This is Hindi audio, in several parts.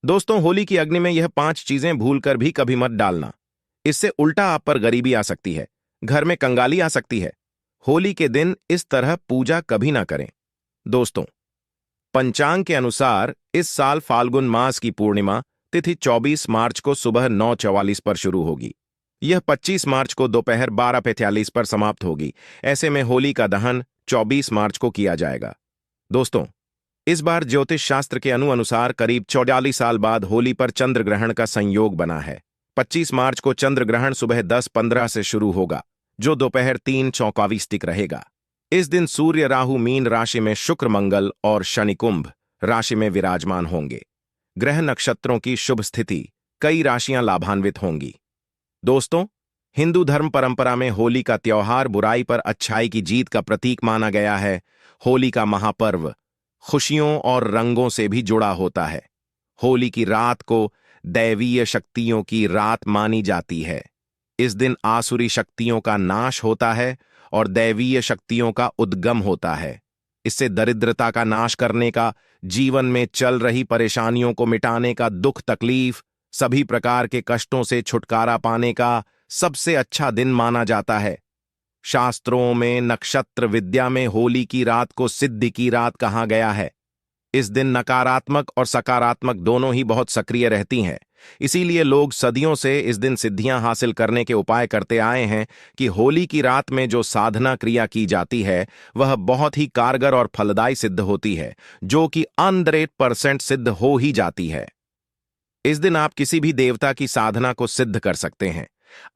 दोस्तों, होली की अग्नि में यह 5 चीजें भूलकर भी कभी मत डालना। इससे उल्टा आप पर गरीबी आ सकती है, घर में कंगाली आ सकती है। होली के दिन इस तरह पूजा कभी ना करें। दोस्तों, पंचांग के अनुसार इस साल फाल्गुन मास की पूर्णिमा तिथि 24 मार्च को सुबह 9:44 पर शुरू होगी। यह 25 मार्च को दोपहर 12:45 पर समाप्त होगी। ऐसे में होली का दहन 24 मार्च को किया जाएगा। दोस्तों, इस बार ज्योतिष शास्त्र के अनुसार करीब 44 साल बाद होली पर चंद्र ग्रहण का संयोग बना है। 25 मार्च को चंद्र ग्रहण सुबह 10:15 से शुरू होगा, जो दोपहर 3:24 तक रहेगा। इस दिन सूर्य राहु मीन राशि में, शुक्र मंगल और शनि कुंभ राशि में विराजमान होंगे। ग्रह नक्षत्रों की शुभ स्थिति, कई राशियां लाभान्वित होंगी। दोस्तों, हिंदू धर्म परंपरा में होली का त्योहार बुराई पर अच्छाई की जीत का प्रतीक माना गया है। होली का महापर्व खुशियों और रंगों से भी जुड़ा होता है। होली की रात को दैवीय शक्तियों की रात मानी जाती है। इस दिन आसुरी शक्तियों का नाश होता है और दैवीय शक्तियों का उद्गम होता है। इससे दरिद्रता का नाश करने का, जीवन में चल रही परेशानियों को मिटाने का, दुख तकलीफ सभी प्रकार के कष्टों से छुटकारा पाने का सबसे अच्छा दिन माना जाता है। शास्त्रों में नक्षत्र विद्या में होली की रात को सिद्धि की रात कहा गया है। इस दिन नकारात्मक और सकारात्मक दोनों ही बहुत सक्रिय रहती हैं। इसीलिए लोग सदियों से इस दिन सिद्धियां हासिल करने के उपाय करते आए हैं कि होली की रात में जो साधना क्रिया की जाती है वह बहुत ही कारगर और फलदायी सिद्ध होती है, जो कि 100% सिद्ध हो ही जाती है। इस दिन आप किसी भी देवता की साधना को सिद्ध कर सकते हैं।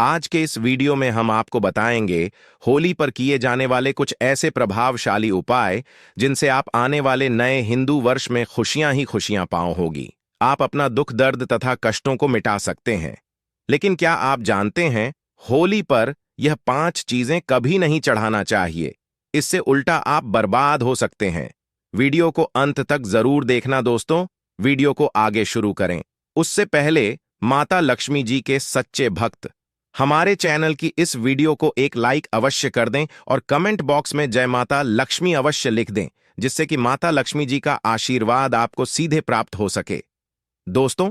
आज के इस वीडियो में हम आपको बताएंगे होली पर किए जाने वाले कुछ ऐसे प्रभावशाली उपाय जिनसे आप आने वाले नए हिंदू वर्ष में खुशियां ही खुशियां पाओ होगी। आप अपना दुख दर्द तथा कष्टों को मिटा सकते हैं। लेकिन क्या आप जानते हैं, होली पर यह 5 चीजें कभी नहीं चढ़ाना चाहिए। इससे उल्टा आप बर्बाद हो सकते हैं। वीडियो को अंत तक जरूर देखना। दोस्तों, वीडियो को आगे शुरू करें उससे पहले माता लक्ष्मी जी के सच्चे भक्त हमारे चैनल की इस वीडियो को एक लाइक अवश्य कर दें और कमेंट बॉक्स में जय माता लक्ष्मी अवश्य लिख दें, जिससे कि माता लक्ष्मी जी का आशीर्वाद आपको सीधे प्राप्त हो सके। दोस्तों,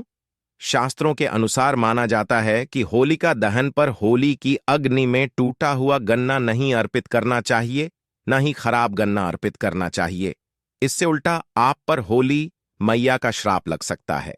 शास्त्रों के अनुसार माना जाता है कि होलिका दहन पर होली की अग्नि में टूटा हुआ गन्ना नहीं अर्पित करना चाहिए, न ही खराब गन्ना अर्पित करना चाहिए। इससे उल्टा आप पर होली मैया का श्राप लग सकता है।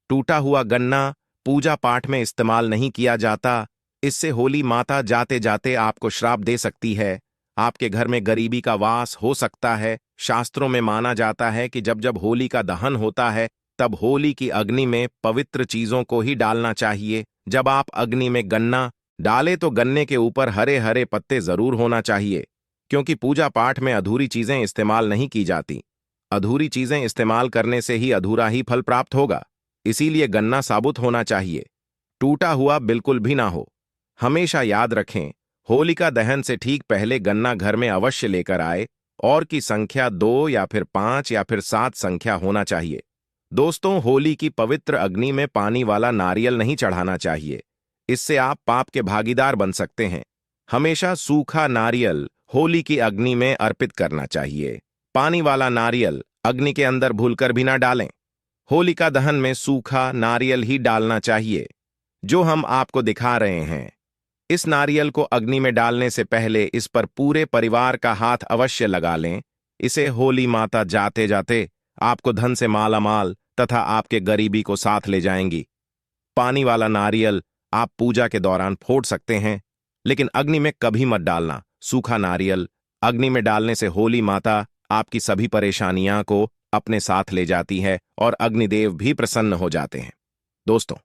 टूटा हुआ गन्ना पूजा पाठ में इस्तेमाल नहीं किया जाता। इससे होली माता जाते जाते आपको श्राप दे सकती है। आपके घर में गरीबी का वास हो सकता है। शास्त्रों में माना जाता है कि जब जब होली का दहन होता है तब होली की अग्नि में पवित्र चीजों को ही डालना चाहिए। जब आप अग्नि में गन्ना डालें तो गन्ने के ऊपर हरे हरे पत्ते जरूर होना चाहिए, क्योंकि पूजा पाठ में अधूरी चीजें इस्तेमाल नहीं की जाती। अधूरी चीजें इस्तेमाल करने से ही अधूरा ही फल प्राप्त होगा। इसीलिए गन्ना साबुत होना चाहिए, टूटा हुआ बिल्कुल भी ना हो। हमेशा याद रखें, होलिका दहन से ठीक पहले गन्ना घर में अवश्य लेकर आए और की संख्या 2 या फिर 5 या फिर 7 संख्या होना चाहिए। दोस्तों, होली की पवित्र अग्नि में पानी वाला नारियल नहीं चढ़ाना चाहिए। इससे आप पाप के भागीदार बन सकते हैं। हमेशा सूखा नारियल होली की अग्नि में अर्पित करना चाहिए। पानी वाला नारियल अग्नि के अंदर भूलकर भी ना डालें। होलिका दहन में सूखा नारियल ही डालना चाहिए, जो हम आपको दिखा रहे हैं। इस नारियल को अग्नि में डालने से पहले इस पर पूरे परिवार का हाथ अवश्य लगा लें। इसे होली माता जाते जाते आपको धन से मालामाल तथा आपके गरीबी को साथ ले जाएंगी। पानी वाला नारियल आप पूजा के दौरान फोड़ सकते हैं, लेकिन अग्नि में कभी मत डालना। सूखा नारियल अग्नि में डालने से होली माता आपकी सभी परेशानियां को अपने साथ ले जाती है और अग्निदेव भी प्रसन्न हो जाते हैं। दोस्तों,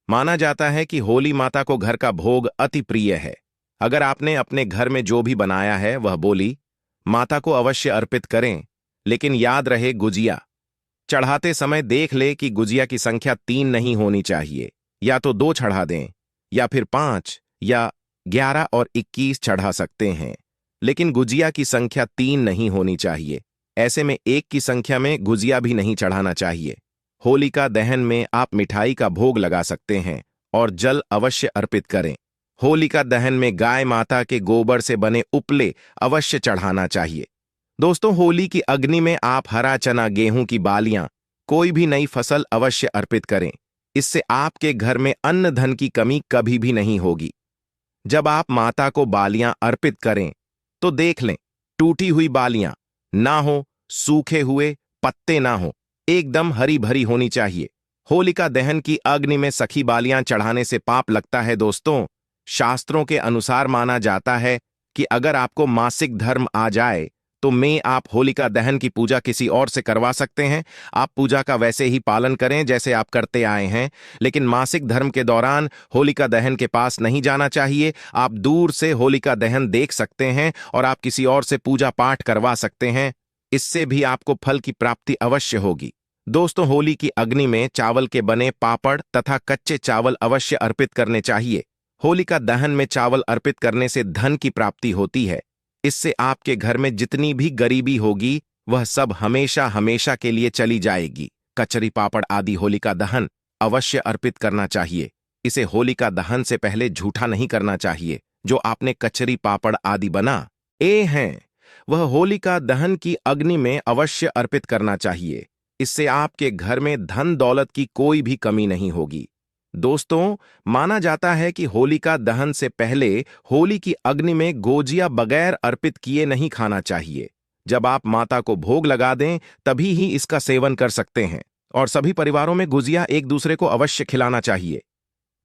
माना जाता है कि होली माता को घर का भोग अति प्रिय है। अगर आपने अपने घर में जो भी बनाया है वह बोली माता को अवश्य अर्पित करें, लेकिन याद रहे गुजिया चढ़ाते समय देख ले कि गुजिया की संख्या 3 नहीं होनी चाहिए। या तो 2 चढ़ा दें या फिर 5 या 11 और 21 चढ़ा सकते हैं, लेकिन गुजिया की संख्या 3 नहीं होनी चाहिए। ऐसे में 1 की संख्या में गुजिया भी नहीं चढ़ाना चाहिए। होलिका दहन में आप मिठाई का भोग लगा सकते हैं और जल अवश्य अर्पित करें। होलिका दहन में गाय माता के गोबर से बने उपले अवश्य चढ़ाना चाहिए। दोस्तों, होली की अग्नि में आप हरा चना, गेहूं की बालियां कोई भी नई फसल अवश्य अर्पित करें। इससे आपके घर में अन्न धन की कमी कभी भी नहीं होगी। जब आप माता को बालियां अर्पित करें तो देख लें, टूटी हुई बालियां ना हो, सूखे हुए पत्ते ना हो, एकदम हरी भरी होनी चाहिए। होलिका दहन की अग्नि में सखी बालियां चढ़ाने से पाप लगता है दोस्तों। शास्त्रों के अनुसार माना जाता है कि अगर आपको मासिक धर्म आ जाए तो आप होलिका दहन की पूजा किसी और से करवा सकते हैं। आप पूजा का वैसे ही पालन करें जैसे आप करते आए हैं, लेकिन मासिक धर्म के दौरान होलिका दहन के पास नहीं जाना चाहिए। आप दूर से होलिका दहन देख सकते हैं और आप किसी और से पूजा पाठ करवा सकते हैं। इससे भी आपको फल की प्राप्ति अवश्य होगी। दोस्तों, होली की अग्नि में चावल के बने पापड़ तथा कच्चे चावल अवश्य अर्पित करने चाहिए। होलिका दहन में चावल अर्पित करने से धन की प्राप्ति होती है। इससे आपके घर में जितनी भी गरीबी होगी वह सब हमेशा हमेशा के लिए चली जाएगी। कचरी पापड़ आदि होलिका दहन अवश्य अर्पित करना चाहिए। इसे होलिका दहन से पहले झूठा नहीं करना चाहिए। जो आपने कचरी पापड़ आदि बना हैं वह होलिका दहन की अग्नि में अवश्य अर्पित करना चाहिए। इससे आपके घर में धन दौलत की कोई भी कमी नहीं होगी। दोस्तों, माना जाता है कि होलिका दहन से पहले होली की अग्नि में गोजिया बगैर अर्पित किए नहीं खाना चाहिए। जब आप माता को भोग लगा दें तभी ही इसका सेवन कर सकते हैं। और सभी परिवारों में गुजिया एक दूसरे को अवश्य खिलाना चाहिए।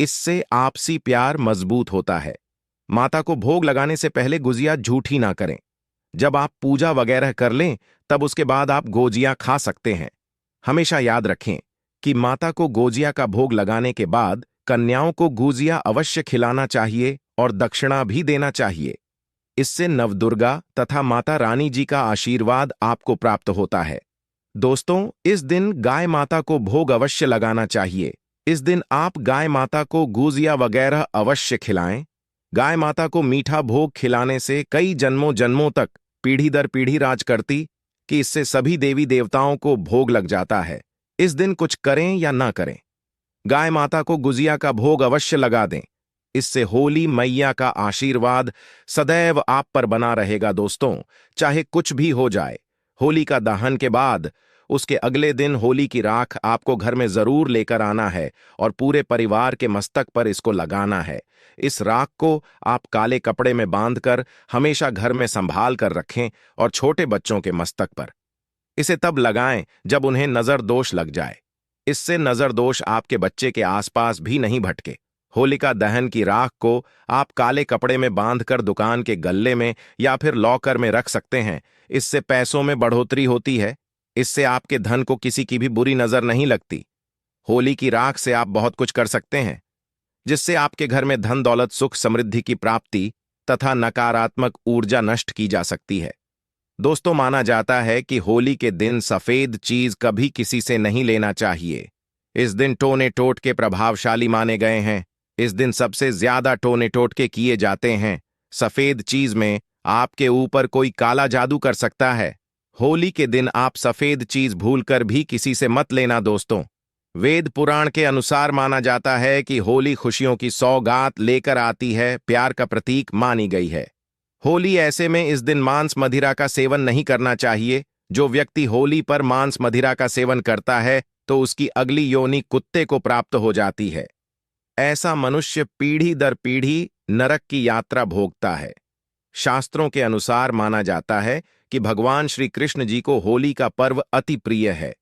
इससे आपसी प्यार मजबूत होता है। माता को भोग लगाने से पहले गुजिया झूठी ना करें। जब आप पूजा वगैरह कर लें तब उसके बाद आप गोजिया खा सकते हैं। हमेशा याद रखें कि माता को गोजिया का भोग लगाने के बाद कन्याओं को गुजिया अवश्य खिलाना चाहिए और दक्षिणा भी देना चाहिए। इससे नवदुर्गा तथा माता रानी जी का आशीर्वाद आपको प्राप्त होता है। दोस्तों, इस दिन गाय माता को भोग अवश्य लगाना चाहिए। इस दिन आप गाय माता को गुजिया वगैरह अवश्य खिलाएं। गाय माता को मीठा भोग खिलाने से कई जन्मों जन्मों तक पीढ़ी दर पीढ़ी राज करती कि इससे सभी देवी देवताओं को भोग लग जाता है। इस दिन कुछ करें या ना करें, गाय माता को गुजिया का भोग अवश्य लगा दें। इससे होली मैया का आशीर्वाद सदैव आप पर बना रहेगा। दोस्तों, चाहे कुछ भी हो जाए, होली का दहन के बाद उसके अगले दिन होली की राख आपको घर में जरूर लेकर आना है और पूरे परिवार के मस्तक पर इसको लगाना है। इस राख को आप काले कपड़े में बांधकर हमेशा घर में संभाल कर रखें और छोटे बच्चों के मस्तक पर इसे तब लगाएं जब उन्हें नजर दोष लग जाए। इससे नजर दोष आपके बच्चे के आसपास भी नहीं भटके। होलिका दहन की राख को आप काले कपड़े में बांधकर दुकान के गल्ले में या फिर लॉकर में रख सकते हैं। इससे पैसों में बढ़ोतरी होती है। इससे आपके धन को किसी की भी बुरी नजर नहीं लगती। होली की राख से आप बहुत कुछ कर सकते हैं, जिससे आपके घर में धन दौलत सुख समृद्धि की प्राप्ति तथा नकारात्मक ऊर्जा नष्ट की जा सकती है। दोस्तों, माना जाता है कि होली के दिन सफेद चीज कभी किसी से नहीं लेना चाहिए। इस दिन टोने टोटके प्रभावशाली माने गए हैं। इस दिन सबसे ज्यादा टोने टोटके किए जाते हैं। सफेद चीज में आपके ऊपर कोई काला जादू कर सकता है। होली के दिन आप सफेद चीज भूलकर भी किसी से मत लेना। दोस्तों, वेद पुराण के अनुसार माना जाता है कि होली खुशियों की सौगात लेकर आती है, प्यार का प्रतीक मानी गई है। होली ऐसे में इस दिन मांस मदिरा का सेवन नहीं करना चाहिए। जो व्यक्ति होली पर मांस मदिरा का सेवन करता है तो उसकी अगली योनि कुत्ते को प्राप्त हो जाती है। ऐसा मनुष्य पीढ़ी दर पीढ़ी नरक की यात्रा भोगता है। शास्त्रों के अनुसार माना जाता है कि भगवान श्री कृष्ण जी को होली का पर्व अति प्रिय है।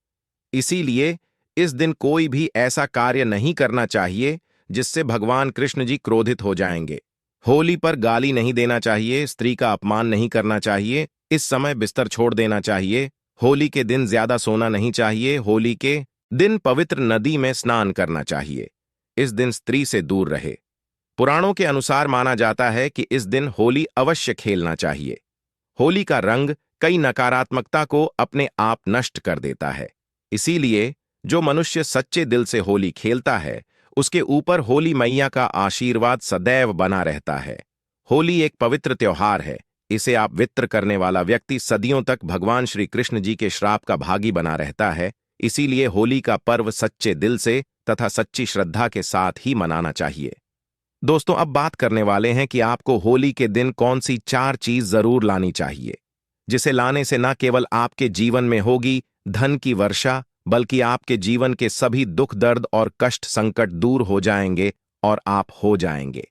इसीलिए इस दिन कोई भी ऐसा कार्य नहीं करना चाहिए जिससे भगवान कृष्ण जी क्रोधित हो जाएंगे। होली पर गाली नहीं देना चाहिए, स्त्री का अपमान नहीं करना चाहिए, इस समय बिस्तर छोड़ देना चाहिए। होली के दिन ज्यादा सोना नहीं चाहिए। होली के दिन पवित्र नदी में स्नान करना चाहिए। इस दिन स्त्री से दूर रहे। पुराणों के अनुसार माना जाता है कि इस दिन होली अवश्य खेलना चाहिए। होली का रंग कई नकारात्मकता को अपने आप नष्ट कर देता है। इसीलिए जो मनुष्य सच्चे दिल से होली खेलता है उसके ऊपर होली मैया का आशीर्वाद सदैव बना रहता है। होली एक पवित्र त्योहार है। इसे आप वित्र करने वाला व्यक्ति सदियों तक भगवान श्री कृष्ण जी के श्राप का भागी बना रहता है। इसीलिए होली का पर्व सच्चे दिल से तथा सच्ची श्रद्धा के साथ ही मनाना चाहिए। दोस्तों, अब बात करने वाले हैं कि आपको होली के दिन कौन सी 4 चीज जरूर लानी चाहिए, जिसे लाने से न केवल आपके जीवन में होगी धन की वर्षा बल्कि आपके जीवन के सभी दुख दर्द और कष्ट संकट दूर हो जाएंगे और आप हो जाएंगे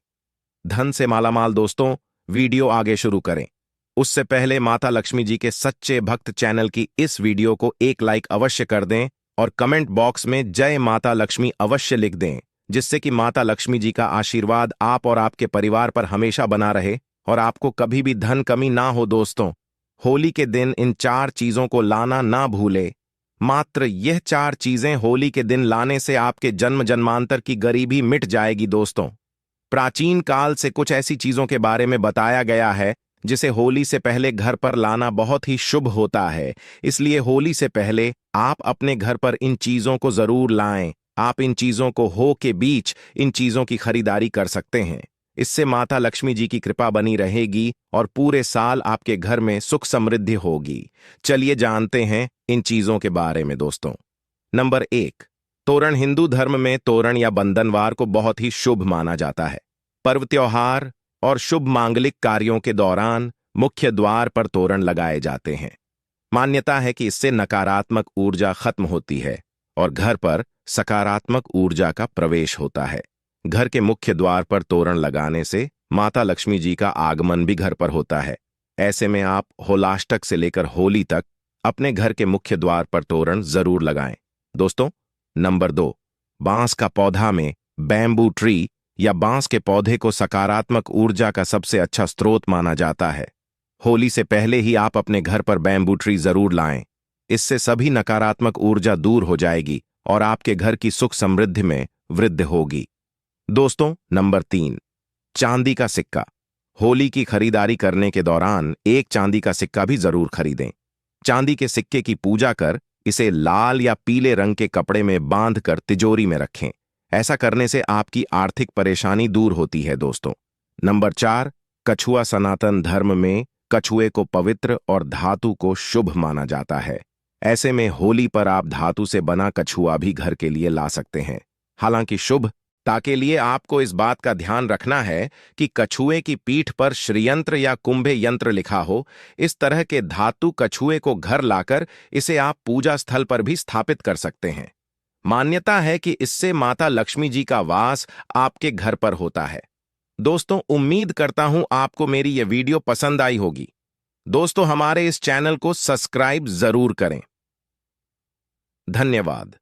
धन से मालामाल। दोस्तों, वीडियो आगे शुरू करें उससे पहले माता लक्ष्मी जी के सच्चे भक्त चैनल की इस वीडियो को एक लाइक अवश्य कर दें और कमेंट बॉक्स में जय माता लक्ष्मी अवश्य लिख दें, जिससे कि माता लक्ष्मी जी का आशीर्वाद आप और आपके परिवार पर हमेशा बना रहे और आपको कभी भी धन कमी ना हो। दोस्तों, होली के दिन इन 4 चीजों को लाना ना भूले। मात्र यह 4 चीजें होली के दिन लाने से आपके जन्म जन्मांतर की गरीबी मिट जाएगी। दोस्तों, प्राचीन काल से कुछ ऐसी चीजों के बारे में बताया गया है जिसे होली से पहले घर पर लाना बहुत ही शुभ होता है। इसलिए होली से पहले आप अपने घर पर इन चीजों को जरूर लाएं। आप इन चीजों को हो के बीच इन चीजों की खरीदारी कर सकते हैं। इससे माता लक्ष्मी जी की कृपा बनी रहेगी और पूरे साल आपके घर में सुख समृद्धि होगी। चलिए जानते हैं इन चीजों के बारे में। दोस्तों, नंबर 1, तोरण। हिंदू धर्म में तोरण या बंधनवार को बहुत ही शुभ माना जाता है। पर्व, त्योहार और शुभ मांगलिक कार्यों के दौरान मुख्य द्वार पर तोरण लगाए जाते हैं। मान्यता है कि इससे नकारात्मक ऊर्जा खत्म होती है और घर पर सकारात्मक ऊर्जा का प्रवेश होता है। घर के मुख्य द्वार पर तोरण लगाने से माता लक्ष्मी जी का आगमन भी घर पर होता है। ऐसे में आप होलाष्टक से लेकर होली तक अपने घर के मुख्य द्वार पर तोरण जरूर लगाएं। दोस्तों, नंबर 2, बांस का पौधा में बैम्बू ट्री या बांस के पौधे को सकारात्मक ऊर्जा का सबसे अच्छा स्रोत माना जाता है। होली से पहले ही आप अपने घर पर बैम्बू ट्री जरूर लाएं। इससे सभी नकारात्मक ऊर्जा दूर हो जाएगी और आपके घर की सुख समृद्धि में वृद्धि होगी। दोस्तों, नंबर 3, चांदी का सिक्का। होली की खरीदारी करने के दौरान एक चांदी का सिक्का भी जरूर खरीदें। चांदी के सिक्के की पूजा कर इसे लाल या पीले रंग के कपड़े में बांधकर तिजोरी में रखें। ऐसा करने से आपकी आर्थिक परेशानी दूर होती है। दोस्तों, नंबर 4, कछुआ। सनातन धर्म में कछुए को पवित्र और धातु को शुभ माना जाता है। ऐसे में होली पर आप धातु से बना कछुआ भी घर के लिए ला सकते हैं। हालांकि शुभ ताके लिए आपको इस बात का ध्यान रखना है कि कछुए की पीठ पर श्रीयंत्र या कुंभे यंत्र लिखा हो। इस तरह के धातु कछुए को घर लाकर इसे आप पूजा स्थल पर भी स्थापित कर सकते हैं। मान्यता है कि इससे माता लक्ष्मी जी का वास आपके घर पर होता है। दोस्तों, उम्मीद करता हूं आपको मेरी यह वीडियो पसंद आई होगी। दोस्तों, हमारे इस चैनल को सब्सक्राइब जरूर करें। धन्यवाद।